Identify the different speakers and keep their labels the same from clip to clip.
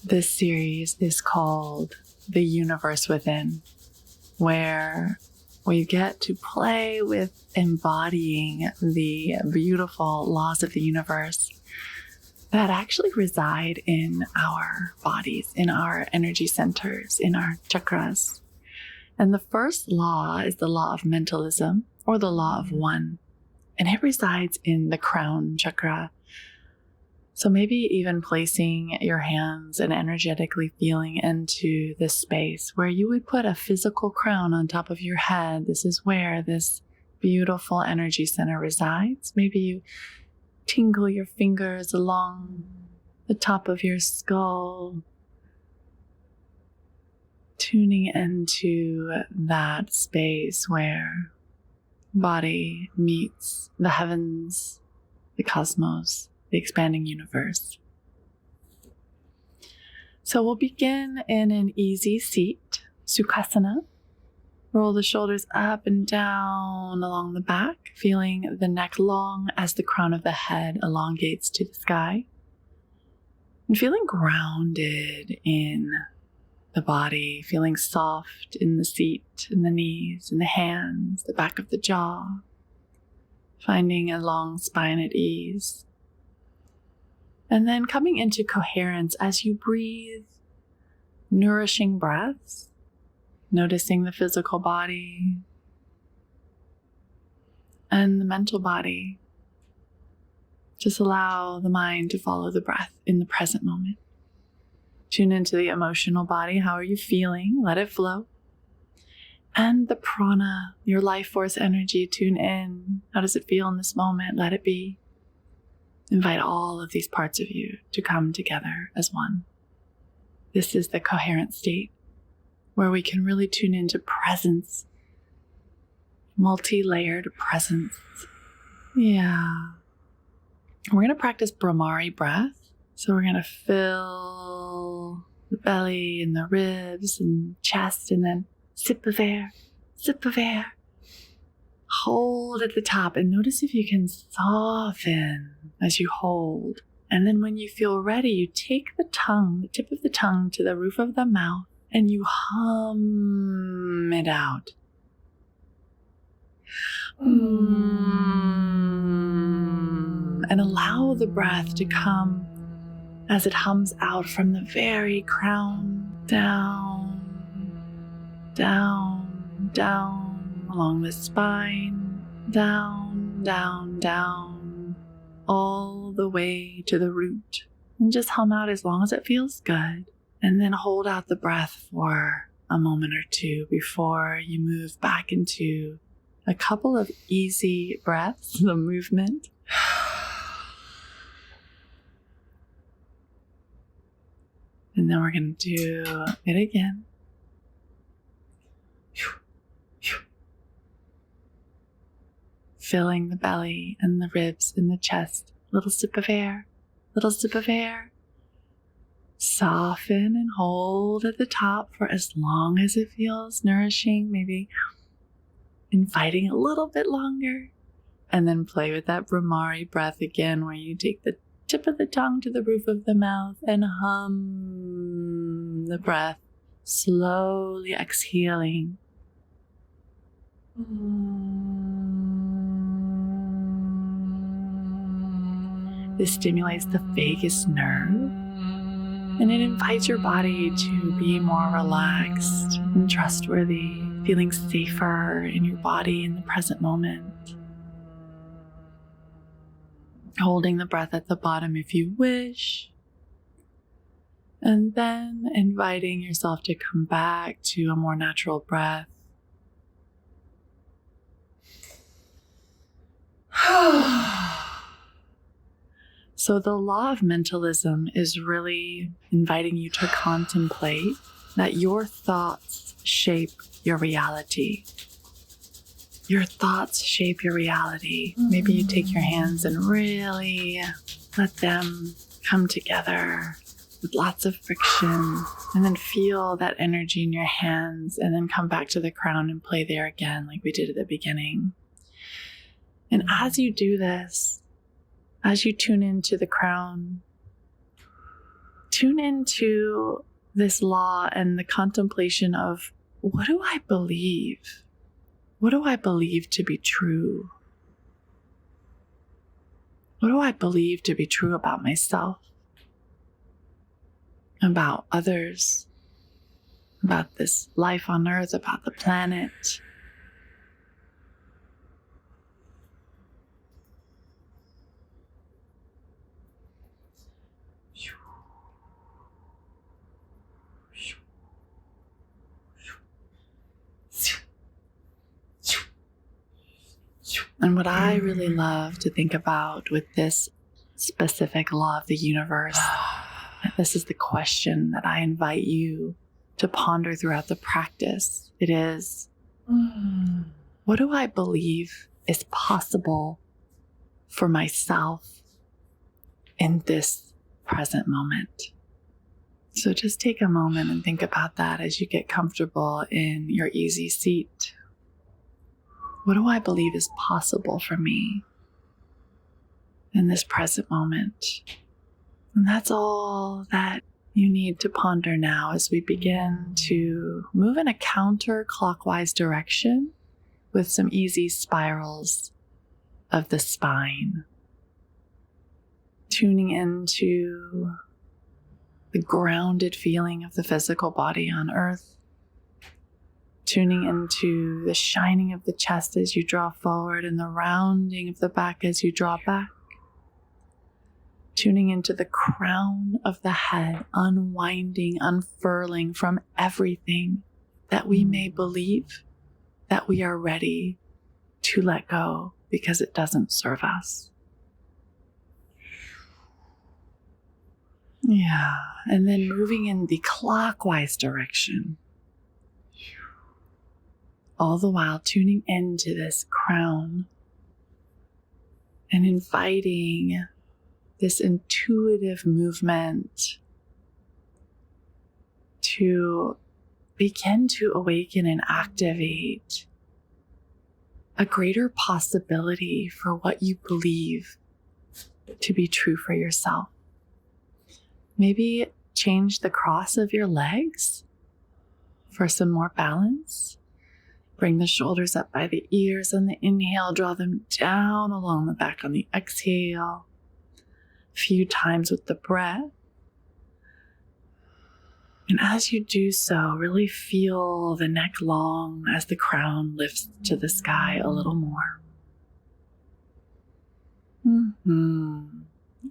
Speaker 1: This series is called The Universe Within, where we get to play with embodying the beautiful laws of the universe that actually reside in our bodies, in our energy centers, in our chakras. And the first law is the law of mentalism, or the law of one, and it resides in the crown chakra. So maybe even placing your hands and energetically feeling into this space where you would put a physical crown on top of your head. This is where this beautiful energy center resides. Maybe you tingle your fingers along the top of your skull, tuning into that space where body meets the heavens, the cosmos, the expanding universe. So we'll begin in an easy seat, Sukhasana. Roll the shoulders up and down along the back, feeling the neck long as the crown of the head elongates to the sky. And feeling grounded in the body, feeling soft in the seat, in the knees, in the hands, the back of the jaw. Finding a long spine at ease. And then coming into coherence as you breathe, nourishing breaths, noticing the physical body and the mental body. Just allow the mind to follow the breath in the present moment. Tune into the emotional body. How are you feeling? Let it flow. And the prana, your life force energy, tune in. How does it feel in this moment? Let it be. Invite all of these parts of you to come together as one. This is the coherent state where we can really tune into presence, multi-layered presence. Yeah. We're going to practice Bhramari Breath. So we're going to fill the belly and the ribs and chest, and then sip of air, sip of air. Hold at the top and notice if you can soften as you hold. And then when you feel ready, you take the tongue, the tip of the tongue to the roof of the mouth, and you hum it out. And allow the breath to come as it hums out from the very crown, down, down, down, along the spine, down, down, down, all the way to the root. And just hum out as long as it feels good. And then hold out the breath for a moment or two before you move back into a couple of easy breaths, the movement. And then we're going to do it again. Filling the belly and the ribs and the chest. Little sip of air, little sip of air. Soften and hold at the top for as long as it feels nourishing, maybe inviting a little bit longer. And then play with that Bhramari breath again, where you take the tip of the tongue to the roof of the mouth and hum the breath, slowly exhaling. This stimulates the vagus nerve, and it invites your body to be more relaxed and trustworthy, feeling safer in your body in the present moment. Holding the breath at the bottom if you wish, and then inviting yourself to come back to a more natural breath. So the law of mentalism is really inviting you to contemplate that your thoughts shape your reality. Your thoughts shape your reality. Maybe you take your hands and really let them come together with lots of friction, and then feel that energy in your hands, and then come back to the crown and play there again like we did at the beginning. And as you do this, as you tune into the crown, tune into this law and the contemplation of, what do I believe? What do I believe to be true? What do I believe to be true about myself, about others, about this life on earth, about the planet? And what I really love to think about with this specific law of the universe, this is the question that I invite you to ponder throughout the practice. It is, what do I believe is possible for myself in this present moment? So just take a moment and think about that as you get comfortable in your easy seat. What do I believe is possible for me in this present moment? And that's all that you need to ponder now as we begin to move in a counterclockwise direction with some easy spirals of the spine, tuning into the grounded feeling of the physical body on earth, tuning into the shining of the chest as you draw forward and the rounding of the back as you draw back, tuning into the crown of the head, unwinding, unfurling from everything that we may believe that we are ready to let go because it doesn't serve us. Yeah, and then moving in the clockwise direction, all the while tuning into this crown and inviting this intuitive movement to begin to awaken and activate a greater possibility for what you believe to be true for yourself. Maybe change the cross of your legs for some more balance. Bring the shoulders up by the ears on the inhale, draw them down along the back on the exhale. A few times with the breath. And as you do so, really feel the neck long as the crown lifts to the sky a little more.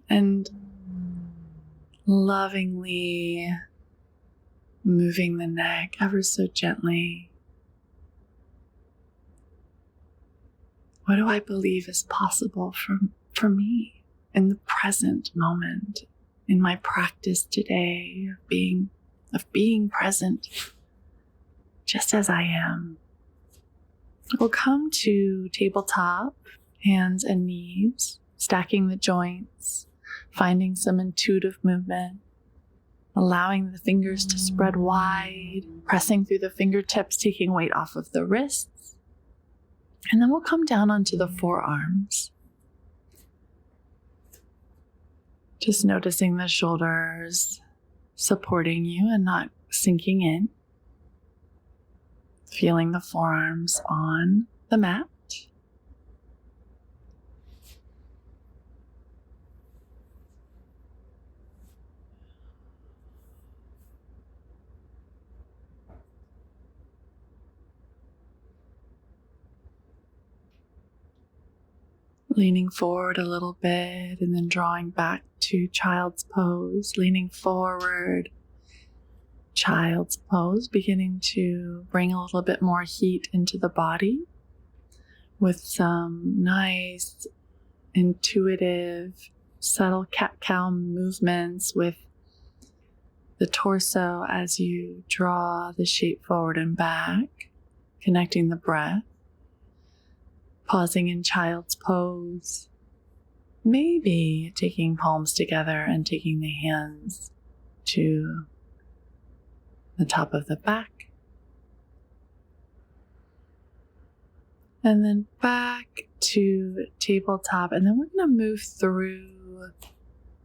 Speaker 1: And lovingly moving the neck ever so gently. What do I believe is possible for me in the present moment, in my practice today of being present just as I am? We'll come to tabletop, hands and knees, stacking the joints, finding some intuitive movement, allowing the fingers to spread wide, pressing through the fingertips, taking weight off of the wrists. And then we'll come down onto the forearms. Just noticing the shoulders supporting you and not sinking in. Feeling the forearms on the mat. Leaning forward a little bit and then drawing back to child's pose, leaning forward, child's pose, beginning to bring a little bit more heat into the body with some nice, intuitive, subtle cat-cow movements with the torso as you draw the shape forward and back, connecting the breath. Pausing in child's pose, maybe taking palms together and taking the hands to the top of the back. And then back to tabletop. And then we're going to move through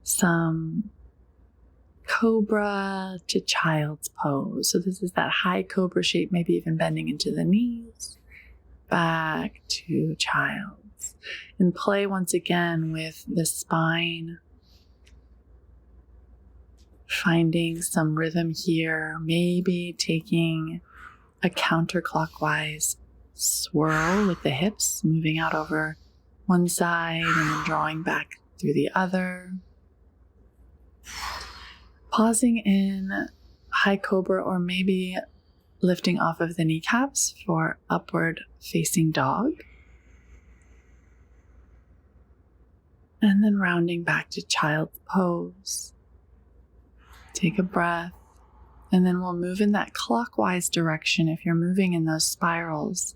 Speaker 1: some cobra to child's pose. So this is that high cobra shape, maybe even bending into the knees, back to child's. And play once again with the spine, finding some rhythm here, maybe taking a counterclockwise swirl with the hips, moving out over one side and then drawing back through the other. Pausing in high cobra or maybe lifting off of the kneecaps for upward facing dog. And then rounding back to child's pose. Take a breath, and then we'll move in that clockwise direction if you're moving in those spirals.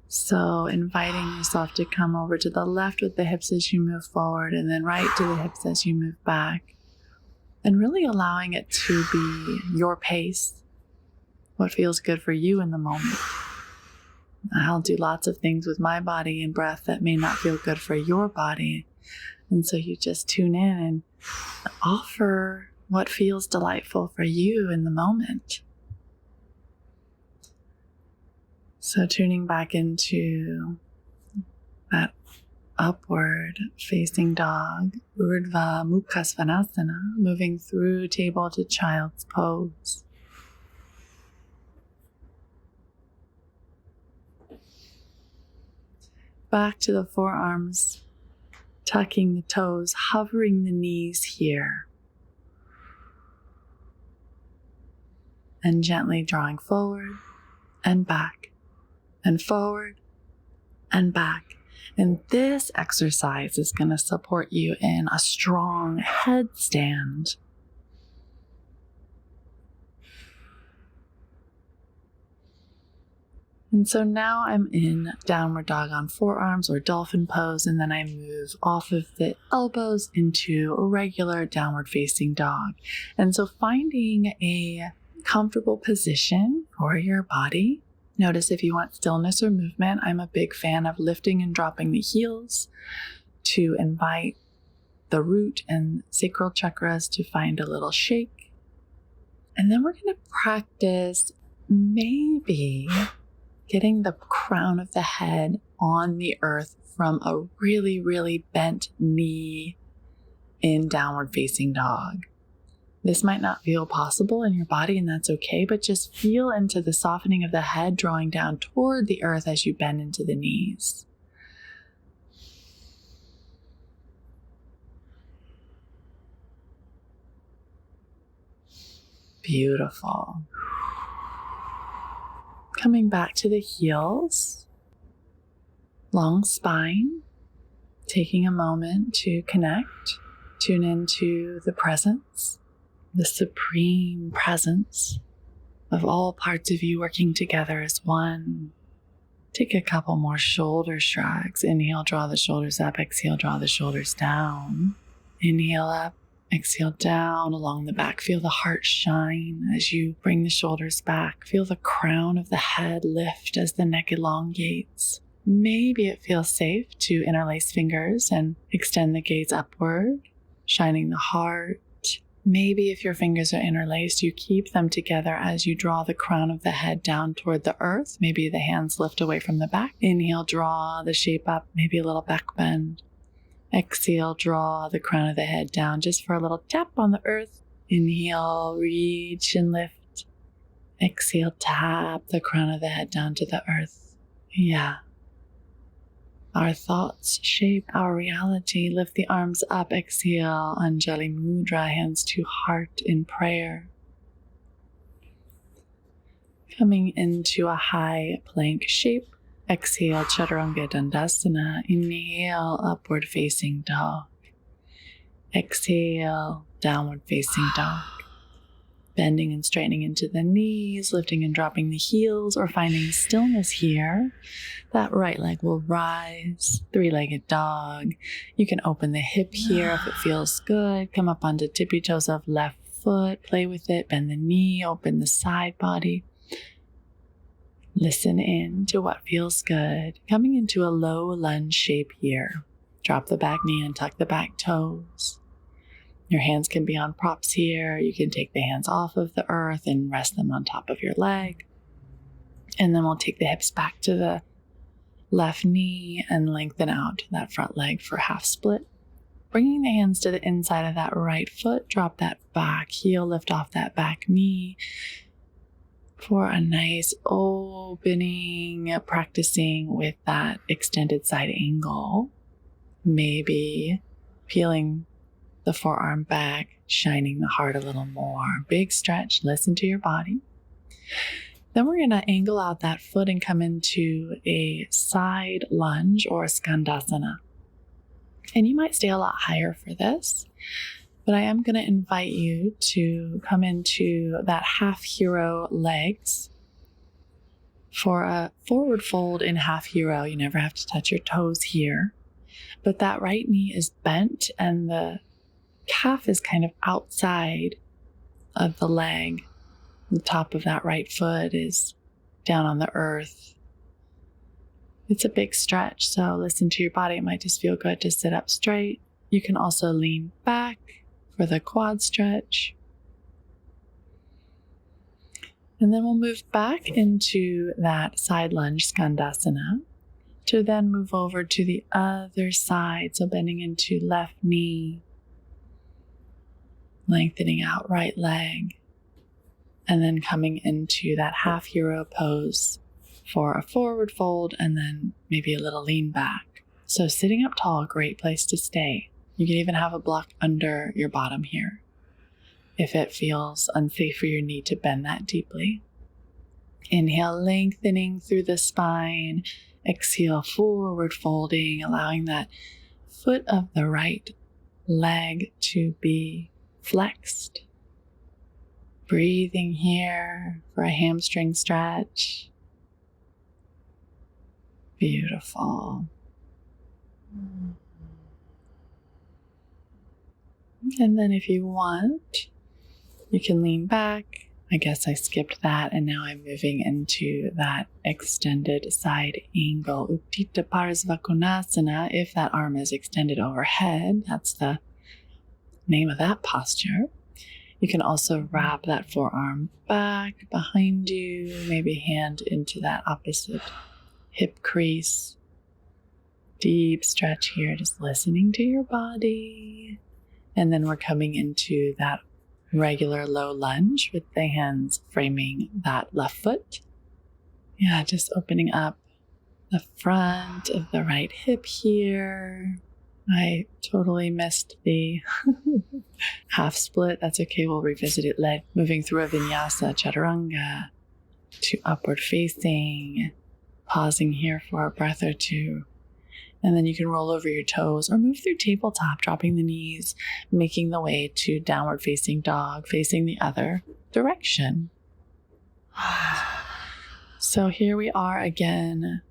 Speaker 1: So inviting yourself to come over to the left with the hips as you move forward, and then right to the hips as you move back. And really allowing it to be your pace, what feels good for you in the moment. I'll do lots of things with my body and breath that may not feel good for your body. And so you just tune in and offer what feels delightful for you in the moment. So tuning back into that upward facing dog, Urdhva Mukha Svanasana, moving through table to child's pose. Back to the forearms, tucking the toes, hovering the knees here. And gently drawing forward and back and forward and back. And this exercise is going to support you in a strong headstand. And so now I'm in downward dog on forearms or dolphin pose, and then I move off of the elbows into a regular downward facing dog. And so finding a comfortable position for your body. Notice if you want stillness or movement. I'm a big fan of lifting and dropping the heels to invite the root and sacral chakras to find a little shake. And then we're going to practice maybe getting the crown of the head on the earth from a really, really bent knee in downward facing dog. This might not feel possible in your body, and that's okay, but just feel into the softening of the head, drawing down toward the earth as you bend into the knees. Beautiful. Coming back to the heels, long spine, taking a moment to connect, tune into the presence, the supreme presence of all parts of you working together as one. Take a couple more shoulder shrugs. Inhale, draw the shoulders up. Exhale, draw the shoulders down. Inhale up. Exhale down along the back. Feel the heart shine as you bring the shoulders back. Feel the crown of the head lift as the neck elongates. Maybe it feels safe to interlace fingers and extend the gaze upward, shining the heart. Maybe if your fingers are interlaced, you keep them together as you draw the crown of the head down toward the earth. Maybe the hands lift away from the back. Inhale, draw the shape up, maybe a little back bend. Exhale, draw the crown of the head down just for a little tap on the earth. Inhale, reach and lift. Exhale, tap the crown of the head down to the earth. Yeah. Our thoughts shape our reality. Lift the arms up. Exhale, Anjali Mudra, hands to heart in prayer. Coming into a high plank shape. Exhale, Chaturanga Dandasana. Inhale, upward facing dog. Exhale, downward facing dog. Bending and straightening into the knees, lifting and dropping the heels, or finding stillness here. That right leg will rise, three-legged dog. You can open the hip here if it feels good. Come up onto tippy toes of left foot, play with it, bend the knee, open the side body. Listen in to what feels good. Coming into a low lunge shape here. Drop the back knee and tuck the back toes. Your hands can be on props here. You can take the hands off of the earth and rest them on top of your leg. And then we'll take the hips back to the left knee and lengthen out that front leg for half split. Bringing the hands to the inside of that right foot, drop that back heel, lift off that back knee for a nice opening, practicing with that extended side angle. Maybe peeling the forearm back, shining the heart a little more. Big stretch, listen to your body. Then we're going to angle out that foot and come into a side lunge or skandasana. And you might stay a lot higher for this, but I am going to invite you to come into that half hero legs for a forward fold in half hero. You never have to touch your toes here, but that right knee is bent and the calf is kind of outside of the leg. The top of that right foot is down on the earth. It's a big stretch, so listen to your body. It might just feel good to sit up straight. You can also lean back for the quad stretch. And then we'll move back into that side lunge skandasana to then move over to the other side. So bending into left knee, lengthening out right leg, and then coming into that half hero pose for a forward fold and then maybe a little lean back. So sitting up tall, great place to stay. You can even have a block under your bottom here if it feels unsafe for your knee to bend that deeply. Inhale, lengthening through the spine. Exhale, forward folding, allowing that foot of the right leg to be flexed. Breathing here for a hamstring stretch. Beautiful. And then if you want, you can lean back. I guess I skipped that, and now I'm moving into that extended side angle. Utthita Parsvakonasana. If that arm is extended overhead, that's the name of that posture. You can also wrap that forearm back behind you, maybe hand into that opposite hip crease. Deep stretch here, just listening to your body. And then we're coming into that regular low lunge with the hands framing that left foot. Yeah, just opening up the front of the right hip here. I totally missed the half split. That's okay, we'll revisit it later. Moving through a vinyasa, chaturanga, to upward facing, pausing here for a breath or two. And then you can roll over your toes or move through tabletop, dropping the knees, making the way to downward facing dog, facing the other direction. So here we are again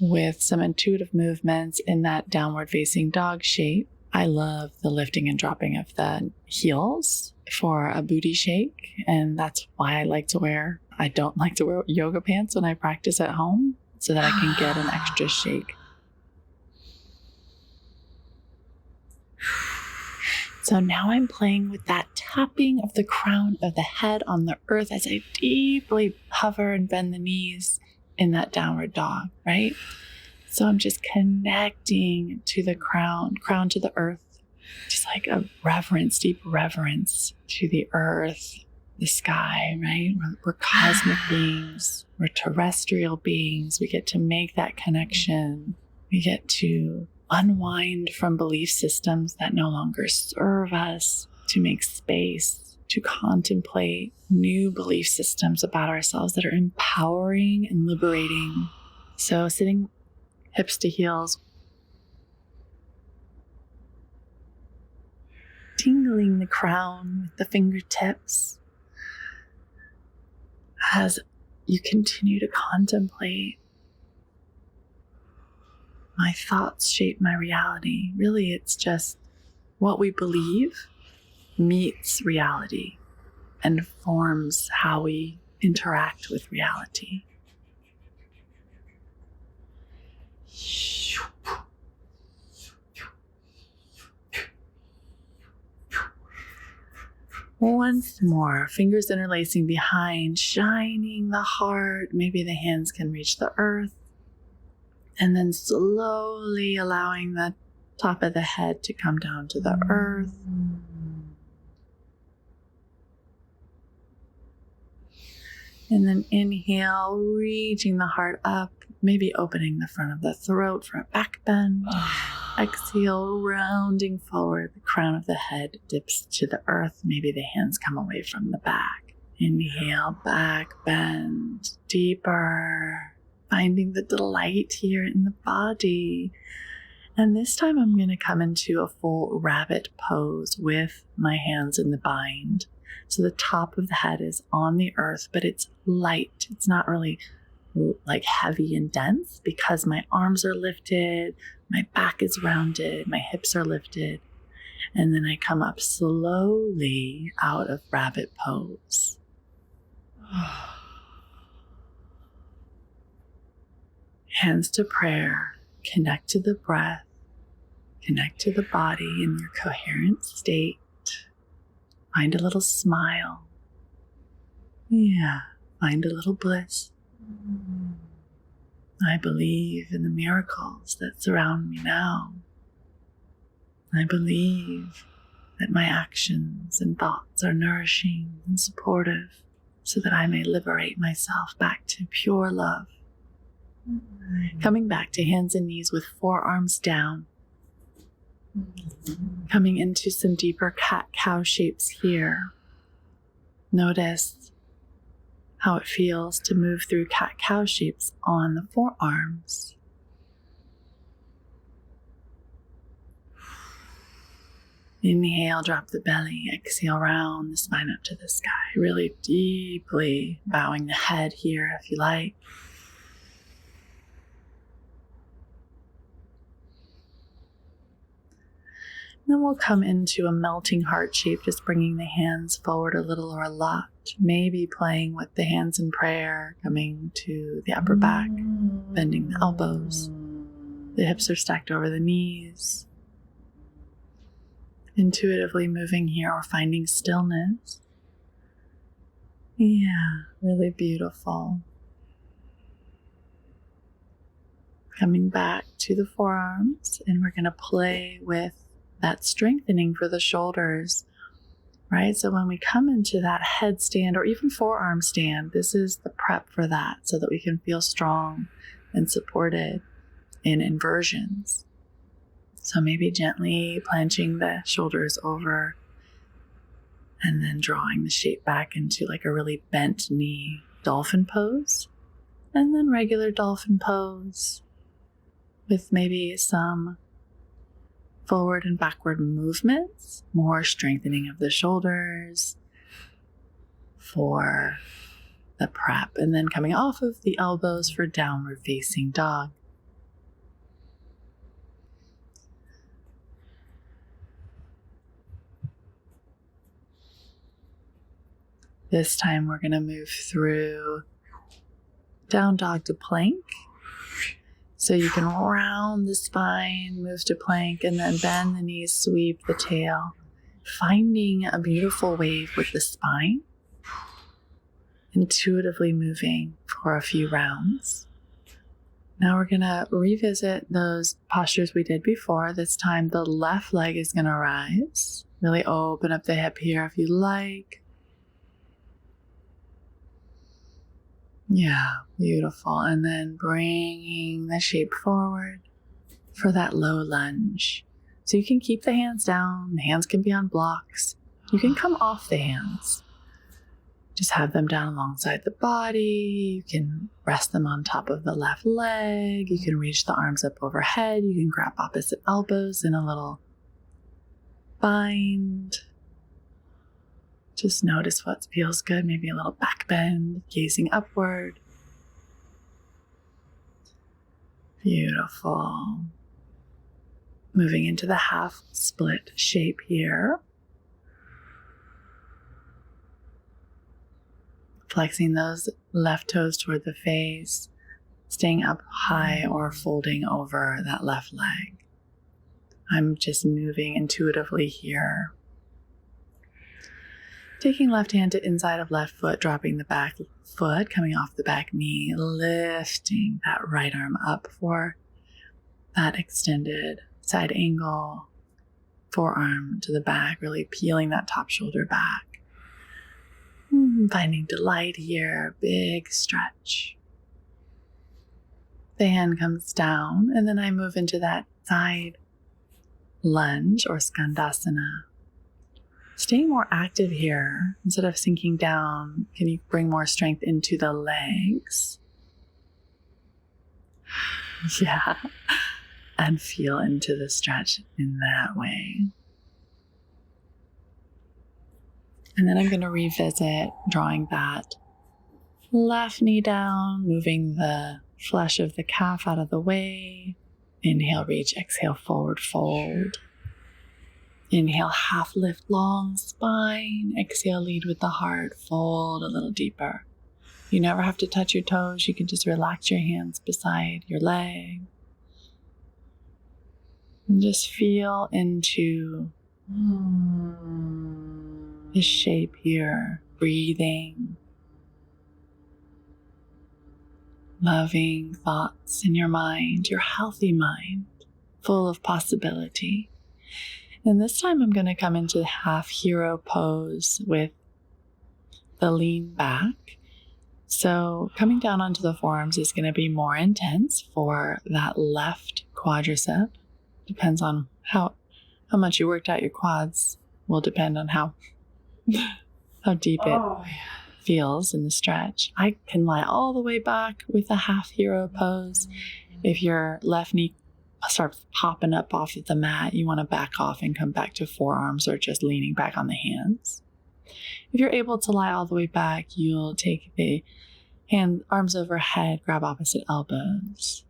Speaker 1: with some intuitive movements in that downward facing dog shape. I love the lifting and dropping of the heels for a booty shake, and that's why I don't like to wear yoga pants when I practice at home, so that I can get an extra shake. So now I'm playing with that tapping of the crown of the head on the earth as I deeply hover and bend the knees in that downward dog, right? So I'm just connecting to the crown to the earth, just like a reverence, deep reverence to the earth, the sky, right? We're cosmic beings, we're terrestrial beings. We get to make that connection. We get to unwind from belief systems that no longer serve us, to make space, to contemplate new belief systems about ourselves that are empowering and liberating. So sitting hips to heels, tingling the crown with the fingertips as you continue to contemplate. My thoughts shape my reality. Really, it's just what we believe meets reality and forms how we interact with reality. Once more, fingers interlacing behind, shining the heart. Maybe the hands can reach the earth. And then slowly allowing the top of the head to come down to the earth. And then inhale, reaching the heart up, maybe opening the front of the throat for a back bend. Exhale, rounding forward, the crown of the head dips to the earth. Maybe the hands come away from the back. Inhale, back bend, deeper, finding the delight here in the body. And this time I'm going to come into a full rabbit pose with my hands in the bind. So the top of the head is on the earth, but it's light. It's not really like heavy and dense because my arms are lifted, my back is rounded, my hips are lifted. And then I come up slowly out of rabbit pose. Hands to prayer, connect to the breath, connect to the body in your coherent state. Find a little smile. Yeah, find a little bliss. I believe in the miracles that surround me now. I believe that my actions and thoughts are nourishing and supportive so that I may liberate myself back to pure love. Coming back to hands and knees with forearms down. Coming into some deeper cat-cow shapes here. Notice how it feels to move through cat-cow shapes on the forearms. Inhale, drop the belly. Exhale, round the spine up to the sky. Really deeply bowing the head here if you like. Then we'll come into a melting heart shape, just bringing the hands forward a little or a lot. Maybe playing with the hands in prayer, coming to the upper back, bending the elbows. The hips are stacked over the knees. Intuitively moving here or finding stillness. Yeah, really beautiful. Coming back to the forearms, and we're going to play with that strengthening for the shoulders, right? So when we come into that headstand or even forearm stand, this is the prep for that so that we can feel strong and supported in inversions. So maybe gently planching the shoulders over and then drawing the shape back into like a really bent knee dolphin pose, and then regular dolphin pose with maybe some forward and backward movements, more strengthening of the shoulders for the prep, and then coming off of the elbows for downward facing dog. This time we're going to move through down dog to plank. So you can round the spine, move to plank, and then bend the knees, sweep the tail, finding a beautiful wave with the spine, intuitively moving for a few rounds. Now we're going to revisit those postures we did before. This time the left leg is going to rise. Really open up the hip here if you like. Yeah, beautiful. And then bringing the shape forward for that low lunge. So you can keep the hands down. The hands can be on blocks. You can come off the hands. Just have them down alongside the body. You can rest them on top of the left leg. You can reach the arms up overhead. You can grab opposite elbows in a little bind. Just notice what feels good, maybe a little back bend, gazing upward. Beautiful. Moving into the half split shape here. Flexing those left toes toward the face, staying up high or folding over that left leg. I'm just moving intuitively here. Taking left hand to inside of left foot, dropping the back foot, coming off the back knee, lifting that right arm up for that extended side angle, forearm to the back, really peeling that top shoulder back. Finding delight here, big stretch. The hand comes down, and then I move into that side lunge or skandasana. Staying more active here, instead of sinking down, can you bring more strength into the legs? Yeah, and feel into the stretch in that way. And then I'm going to revisit drawing that left knee down, moving the flesh of the calf out of the way. Inhale, reach, exhale, forward fold. Inhale, half lift, long spine. Exhale, lead with the heart, fold a little deeper. You never have to touch your toes. You can just relax your hands beside your leg. And just feel into this shape here, breathing, loving thoughts in your mind, your healthy mind, full of possibility. And this time I'm going to come into half hero pose with the lean back. So coming down onto the forearms is going to be more intense for that left quadricep. Depends on how much you worked out your quads, will depend on how deep it feels in the stretch. I can lie all the way back with a half hero pose. If your left knee starts popping up off of the mat, you want to back off and come back to forearms or just leaning back on the hands. If you're able to lie all the way back, you'll take the arms overhead, grab opposite elbows.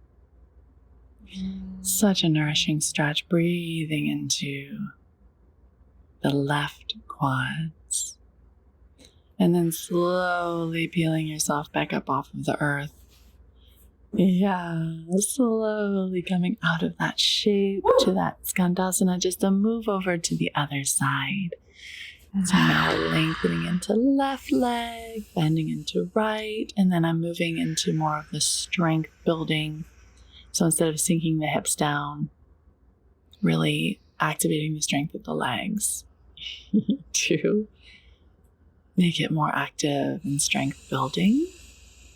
Speaker 1: Such a nourishing stretch, breathing into the left quads. And then slowly peeling yourself back up off of the earth. Yeah, slowly coming out of that shape to that skandasana, just a move over to the other side. So now we're lengthening into left leg, bending into right, and then I'm moving into more of the strength building. So instead of sinking the hips down, really activating the strength of the legs to make it more active and strength building.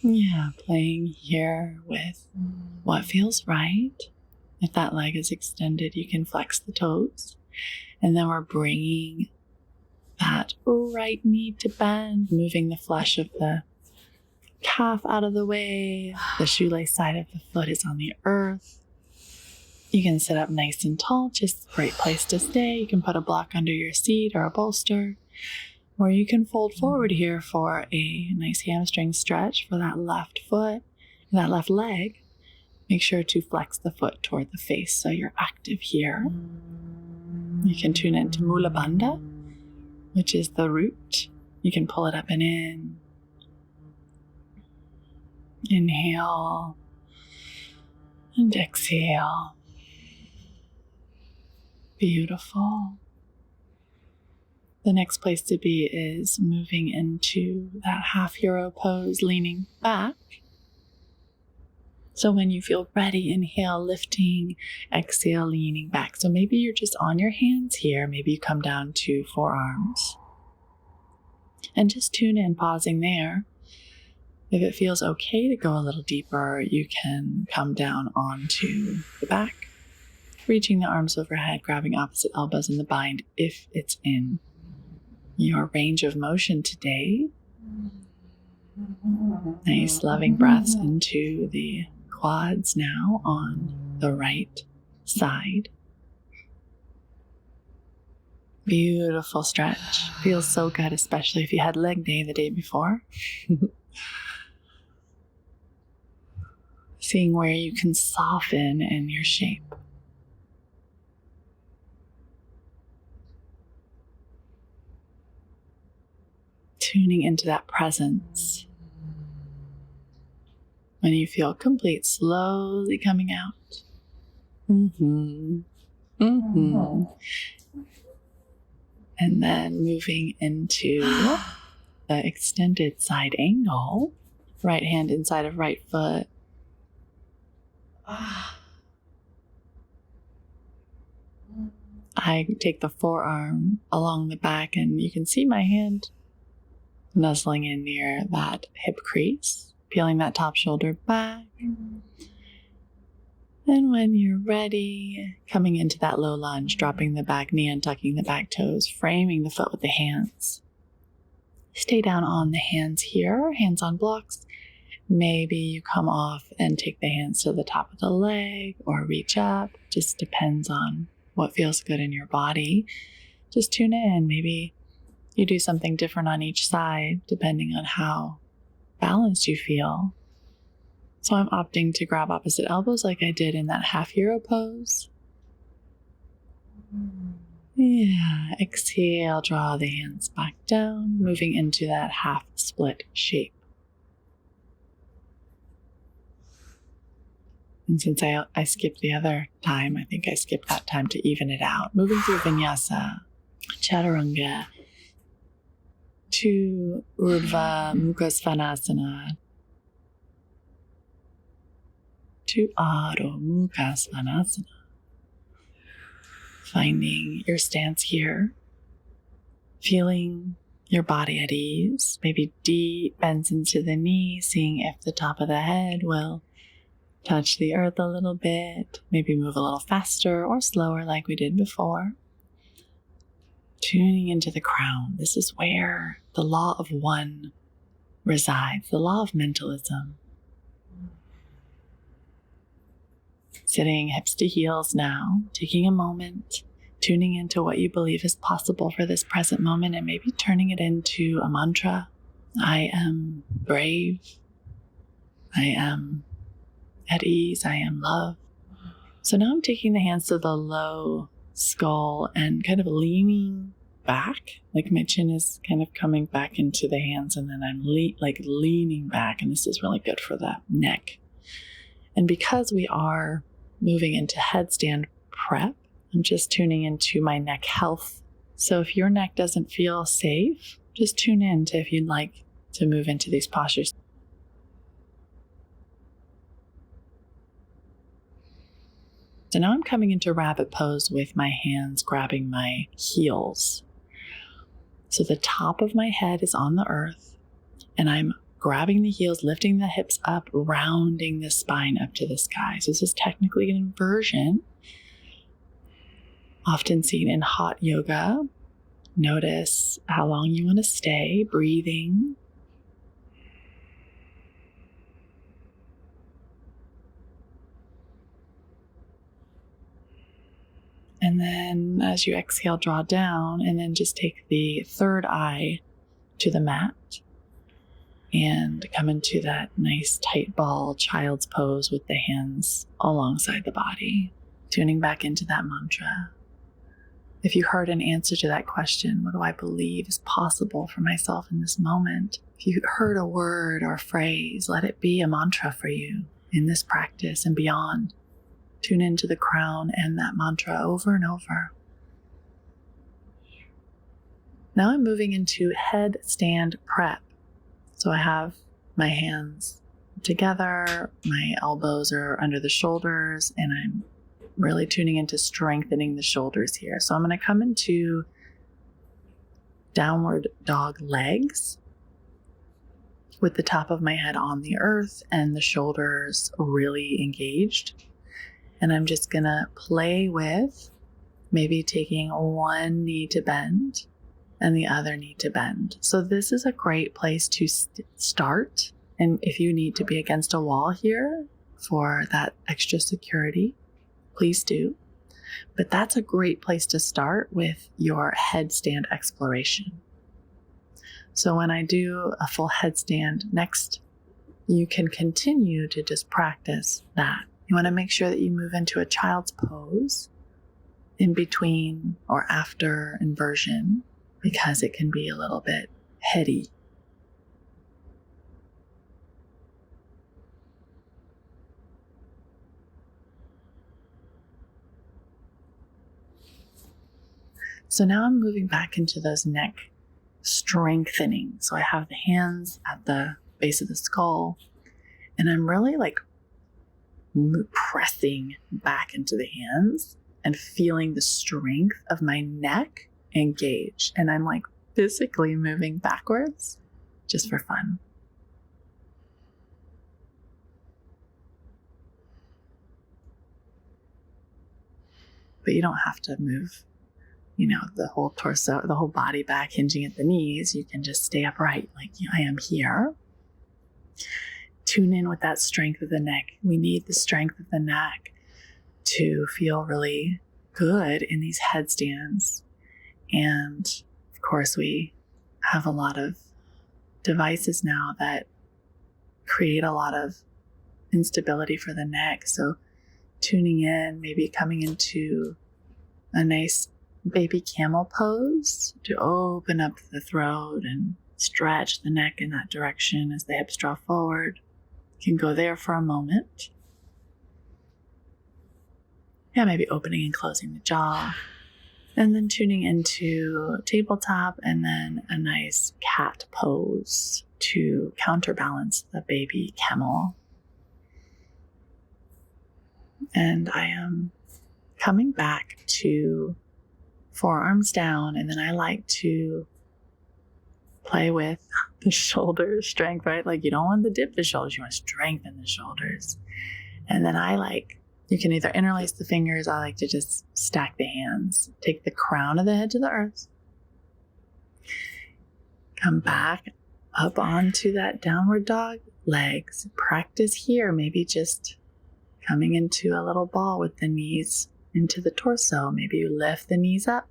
Speaker 1: Yeah, playing here with what feels right. If that leg is extended, you can flex the toes. And then we're bringing that right knee to bend, moving the flesh of the calf out of the way. The shoelace side of the foot is on the earth. You can sit up nice and tall, just a great place to stay. You can put a block under your seat or a bolster. Or you can fold forward here for a nice hamstring stretch for that left foot, that left leg. Make sure to flex the foot toward the face so you're active here. You can tune into Mula Bandha, which is the root. You can pull it up and in. Inhale and exhale. Beautiful. The next place to be is moving into that half hero pose, leaning back. So when you feel ready, inhale, lifting, exhale, leaning back. So maybe you're just on your hands here. Maybe you come down to forearms. And just tune in, pausing there. If it feels okay to go a little deeper, you can come down onto the back, reaching the arms overhead, grabbing opposite elbows in the bind if it's in your range of motion today. Nice loving breaths into the quads now on the right side. Beautiful stretch. Feels so good, especially if you had leg day the day before. Seeing where you can soften in your shape. Tuning into that presence. When you feel complete, slowly coming out. And then moving into the extended side angle, right hand inside of right foot. I take the forearm along the back, and you can see my hand nuzzling in near that hip crease, peeling that top shoulder back. And when you're ready, coming into that low lunge, dropping the back knee and tucking the back toes, framing the foot with the hands. Stay down on the hands here, hands on blocks. Maybe you come off and take the hands to the top of the leg or reach up. Just depends on what feels good in your body. Just tune in. Maybe you do something different on each side, depending on how balanced you feel. So I'm opting to grab opposite elbows like I did in that half hero pose. Yeah, exhale, draw the hands back down, moving into that half split shape. And since I skipped the other time, I think I skipped that time to even it out. Moving through vinyasa, chaturanga, to urdhva mukha svanasana, to adho mukha svanasana. Finding your stance here, feeling your body at ease, maybe deep bends into the knee, seeing if the top of the head will touch the earth a little bit, maybe move a little faster or slower like we did before. Tuning into the crown. This is where the law of one resides, the law of mentalism. Sitting hips to heels now, taking a moment, tuning into what you believe is possible for this present moment, and maybe turning it into a mantra. I am brave. I am at ease. I am love. So now I'm taking the hands to the low skull and kind of leaning back, like my chin is kind of coming back into the hands, and then I'm leaning back, and this is really good for the neck. And because we are moving into headstand prep, I'm just tuning into my neck health. So if your neck doesn't feel safe, just tune in to if you'd like to move into these postures. So now I'm coming into rabbit pose with my hands grabbing my heels. So the top of my head is on the earth, and I'm grabbing the heels, lifting the hips up, rounding the spine up to the sky. So this is technically an inversion, often seen in hot yoga. Notice how long you want to stay, breathing. And then as you exhale, draw down, and then just take the third eye to the mat and come into that nice tight ball child's pose with the hands alongside the body, tuning back into that mantra. If you heard an answer to that question, what do I believe is possible for myself in this moment? If you heard a word or phrase, let it be a mantra for you in this practice and beyond. Tune into the crown and that mantra over and over. Now I'm moving into headstand prep. So I have my hands together, my elbows are under the shoulders, and I'm really tuning into strengthening the shoulders here. So I'm going to come into downward dog legs with the top of my head on the earth and the shoulders really engaged. And I'm just going to play with maybe taking one knee to bend and the other knee to bend. So this is a great place to start. And if you need to be against a wall here for that extra security, please do. But that's a great place to start with your headstand exploration. So when I do a full headstand next, you can continue to just practice that. You want to make sure that you move into a child's pose in between or after inversion, because it can be a little bit heady. So now I'm moving back into those neck strengthening. So I have the hands at the base of the skull, and I'm really like pressing back into the hands and feeling the strength of my neck engage. And I'm like physically moving backwards just for fun. But you don't have to move, the whole torso, the whole body back, hinging at the knees. You can just stay upright, like I am here. Tune in with that strength of the neck. We need the strength of the neck to feel really good in these headstands. And of course, we have a lot of devices now that create a lot of instability for the neck. So tuning in, maybe coming into a nice baby camel pose to open up the throat and stretch the neck in that direction as the hips draw forward. You can go there for a moment. Yeah, maybe opening and closing the jaw. And then tuning into tabletop, and then a nice cat pose to counterbalance the baby camel. And I am coming back to forearms down, and then I like to play with the shoulder strength, right? Like you don't want to dip the shoulders, you want to strengthen the shoulders. And then you can either interlace the fingers. I like to just stack the hands. Take the crown of the head to the earth. Come back up onto that downward dog, legs. Practice here, maybe just coming into a little ball with the knees into the torso. Maybe you lift the knees up.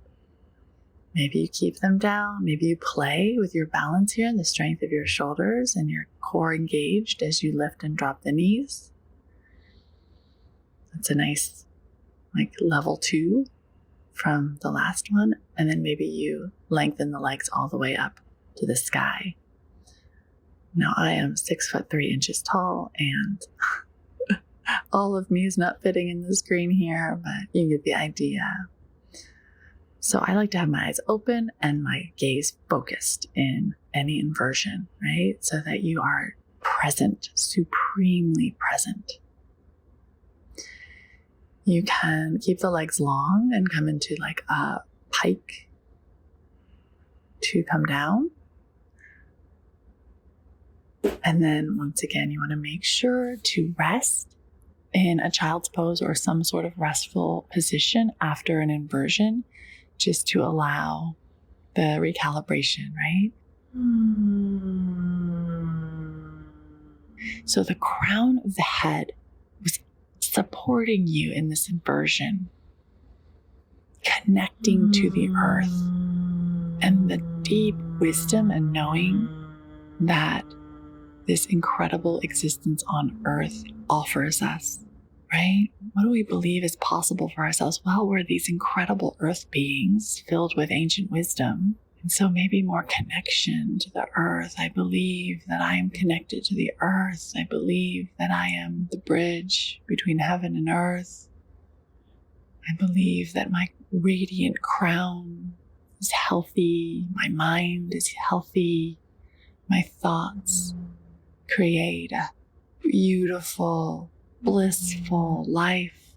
Speaker 1: Maybe you keep them down. Maybe you play with your balance here and the strength of your shoulders and your core engaged as you lift and drop the knees. That's a nice level 2 from the last one. And then maybe you lengthen the legs all the way up to the sky. Now I am 6'3" tall, and all of me is not fitting in the screen here, but you get the idea. So I like to have my eyes open and my gaze focused in any inversion, right? So that you are present, supremely present. You can keep the legs long and come into a pike to come down. And then once again, you want to make sure to rest in a child's pose or some sort of restful position after an inversion, just to allow the recalibration, right? So the crown of the head was supporting you in this inversion, connecting to the earth, and the deep wisdom and knowing that this incredible existence on earth offers us, right? What do we believe is possible for ourselves? Well, we're these incredible earth beings filled with ancient wisdom. And so maybe more connection to the earth. I believe that I am connected to the earth. I believe that I am the bridge between heaven and earth. I believe that my radiant crown is healthy. My mind is healthy. My thoughts create a beautiful, blissful life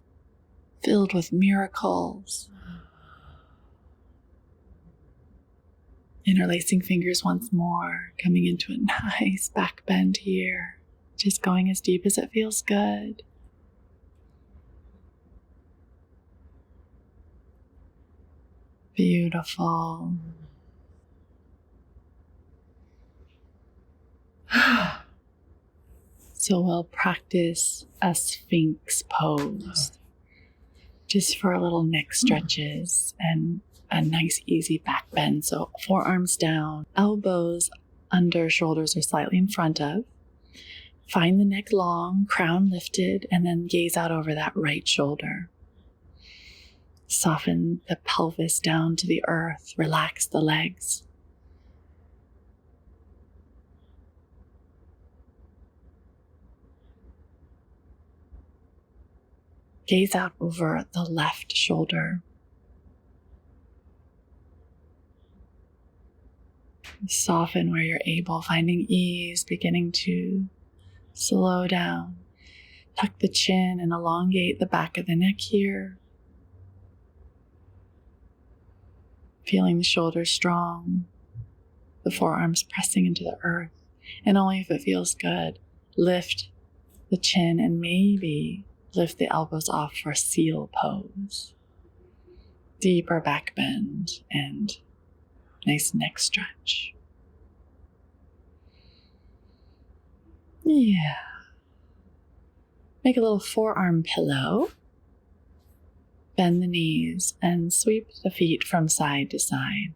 Speaker 1: filled with miracles. Interlacing fingers once more, coming into a nice back bend here, just going as deep as it feels good. Beautiful. So we'll practice a Sphinx pose, just for a little neck stretches and a nice easy back bend. So forearms down, elbows under, shoulders are slightly in front of. Find the neck long, crown lifted, and then gaze out over that right shoulder. Soften the pelvis down to the earth, relax the legs. Gaze out over the left shoulder. Soften where you're able, finding ease, beginning to slow down. Tuck the chin and elongate the back of the neck here. Feeling the shoulders strong, the forearms pressing into the earth. And only if it feels good, lift the chin and maybe lift the elbows off for seal pose. Deeper back bend and nice neck stretch. Yeah. Make a little forearm pillow. Bend the knees and sweep the feet from side to side.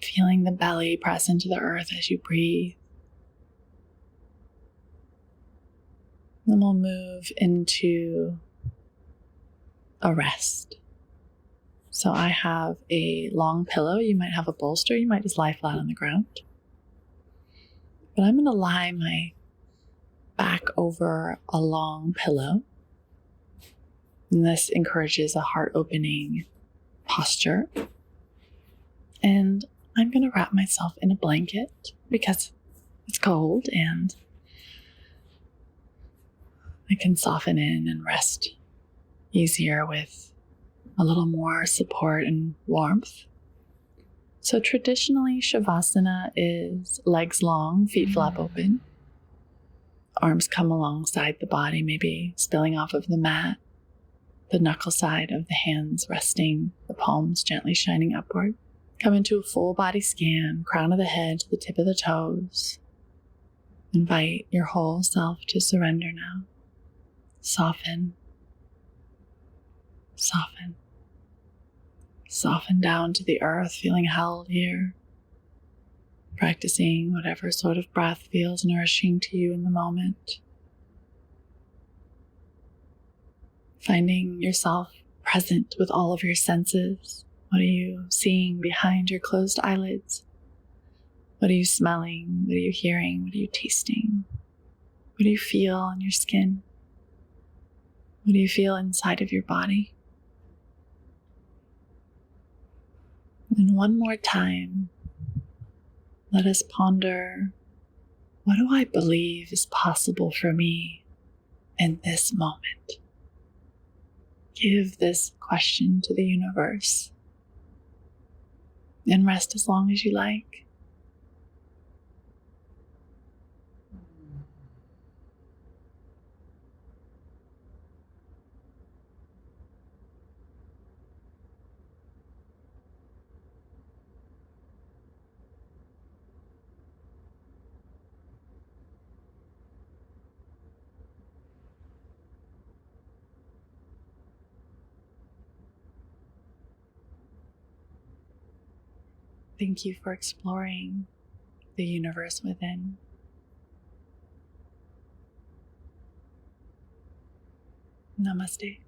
Speaker 1: Feeling the belly press into the earth as you breathe. Then we'll move into a rest. So I have a long pillow. You might have a bolster. You might just lie flat on the ground. But I'm going to lie my back over a long pillow. And this encourages a heart-opening posture. And I'm going to wrap myself in a blanket because it's cold and I can soften in and rest easier with a little more support and warmth. So traditionally, Shavasana is legs long, feet flap open. Arms come alongside the body, maybe spilling off of the mat. The knuckle side of the hands resting, the palms gently shining upward. Come into a full body scan, crown of the head to the tip of the toes. Invite your whole self to surrender now. Soften. Soften. Soften down to the earth, feeling held here. Practicing whatever sort of breath feels nourishing to you in the moment. Finding yourself present with all of your senses. What are you seeing behind your closed eyelids? What are you smelling? What are you hearing? What are you tasting? What do you feel on your skin? What do you feel inside of your body? And one more time, let us ponder, what do I believe is possible for me in this moment? Give this question to the universe and rest as long as you like. Thank you for exploring the universe within. Namaste.